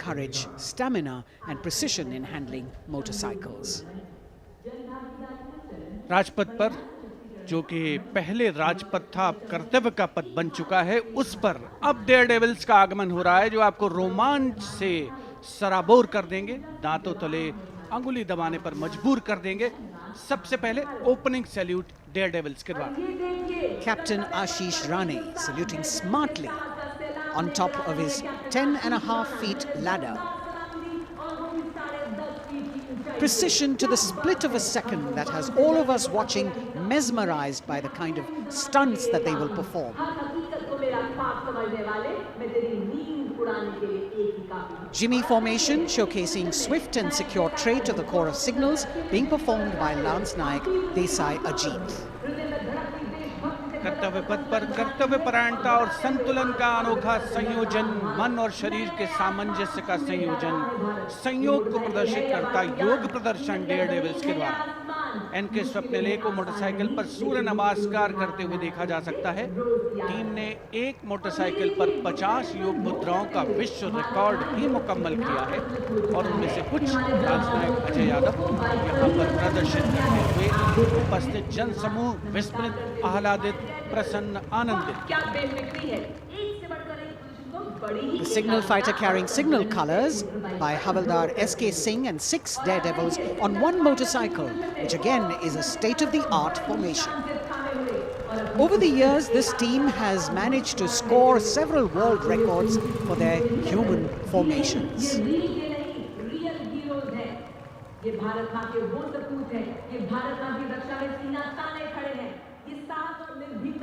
courage, stamina, and precision in handling motorcycles. Rajpath पर, जो कि पहले राजपथ था अब कर्तव्य का पथ बन चुका है, उस पर अब डेयर डेविल्स का आगमन हो रहा है जो आपको रोमांच से सराबोर कर देंगे, दांतों तले अंगुली दबाने पर मजबूर कर देंगे। सबसे पहले ओपनिंग सैल्यूट डेयर डेविल्स के द्वारा। Captain Ashish Rane saluting smartly on top of his 10.5 feet ladder. Precision to the split of a second that has all of us watching mesmerized by the kind of stunts that they will perform. Jimmy formation showcasing swift and secure trade to the core of signals being performed by Lance Naik Desai Ajit. कर्तव्य पथ पर कर्तव्य परायणता और संतुलन का अनोखा संयोजन, मन और शरीर के सामंजस्य का संयोजन, संयोग को प्रदर्शित करता योग प्रदर्शन डेयर डेविल्स के द्वारा। एनके स्वप्निल को मोटरसाइकिल पर सूर्य नमस्कार करते हुए देखा जा सकता है। टीम ने एक मोटरसाइकिल पर 50 योग मुद्राओं का विश्व रिकॉर्ड भी मुकम्मल किया है और उनमें से कुछ राजनायक अजय यादव यहाँ पर प्रदर्शित करते हुए उपस्थित जन समूह विस्मृत, आह्लादित, प्रसन्न, आनंदित। The signal fighter carrying signal colors by Havaldar S.K. Singh and 6 daredevils on one motorcycle, which again is a state-of-the-art formation. Over the years, this team has managed to score several world records for their human formations.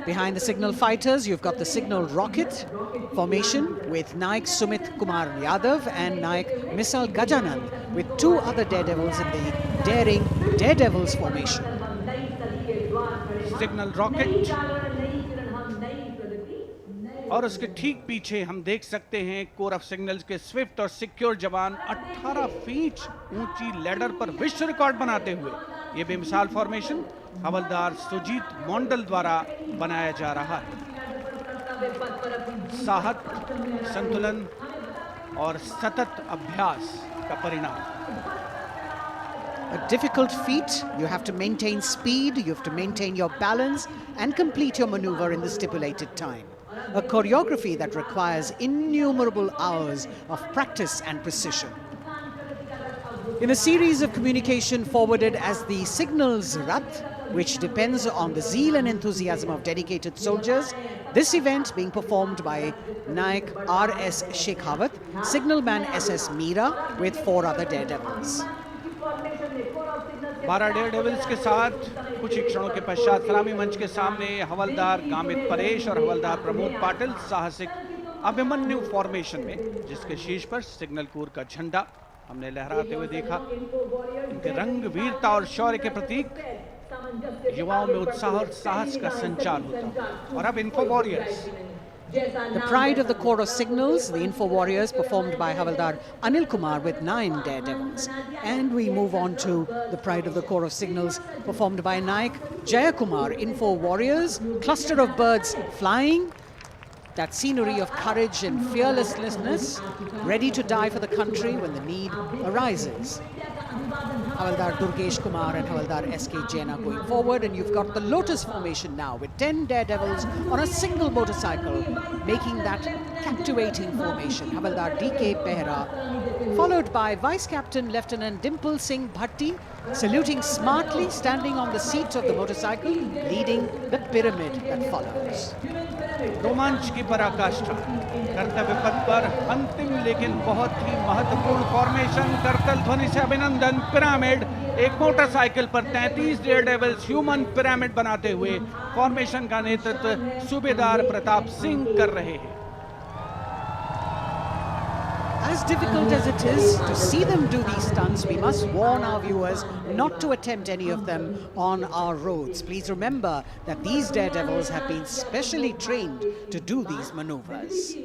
Behind the signal fighters, you've got the signal rocket formation with Naik Sumit Kumar Yadav and Naik Misal Gajanand, with 2 other daredevils in the daring daredevils formation. Signal rocket और उसके ठीक पीछे हम देख सकते हैं core of signals के Swift और सिक्योर जवान 18 फीट ऊंची लैडर पर विश्व रिकॉर्ड बनाते हुए ये बेमिसाल फॉर्मेशन हवलदार सुजीत मोंडल द्वारा बनाया जा रहा है। साहस, संतुलन और सतत अभ्यास का परिणाम। A difficult feat. You have to maintain speed, you have to maintain your balance and complete your maneuver in the stipulated time. A choreography that requires innumerable hours of practice and precision. In a series of communication forwarded as the Signals Rath, which depends on the zeal and enthusiasm of dedicated soldiers, this event being performed by Naik R.S. Shekhawat, Signalman S.S. Meera with 4 other daredevils. 12 dare devils के साथ कुछ ही क्षणों के पश्चात सलामी मंच के सामने हवलदार गामित परेश और हवलदार प्रमोद पाटिल साहसिक अभिमन्यु फॉर्मेशन में, जिसके शीर्ष पर सिग्नल कोर का झंडा हमने लहराते हुए देखा। इनके रंग वीरता और शौर्य के प्रतीक, युवाओं में उत्साह और साहस का संचार होता। और अब info warriors, The pride of the Corps of Signals, the Info Warriors, performed by Havaldar Anil Kumar with 9 daredevils. And we move on to the pride of the Corps of Signals, performed by Naik Jayakumar, Info Warriors, cluster of birds flying, that scenery of courage and fearlessness, ready to die for the country when the need arises. Havaldar Durgesh Kumar and Havaldar S.K. Jaina going forward, and you've got the Lotus formation now with 10 daredevils on a single motorcycle, making that captivating formation. Havaldar D.K. Behra, followed by Vice Captain Lieutenant Dimple Singh Bhatti, saluting smartly, standing on the seat of the motorcycle, leading the pyramid that follows. रोमांच की पराकाष्ठा, कर्तव्य पथ पर अंतिम लेकिन बहुत ही महत्वपूर्ण फॉर्मेशन, करतल ध्वनि से अभिनंदन। पिरामिड, एक मोटरसाइकिल पर 33 डेयर डेविल्स ह्यूमन पिरामिड बनाते हुए फॉर्मेशन का नेतृत्व सूबेदार प्रताप सिंह कर रहे हैं। As difficult as it is to see them do these stunts, we must warn our viewers not to attempt any of them on our roads. Please remember that these daredevils have been specially trained to do these maneuvers.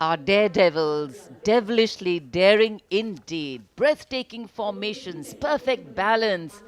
Our daredevils, devilishly daring indeed, breathtaking formations, perfect balance,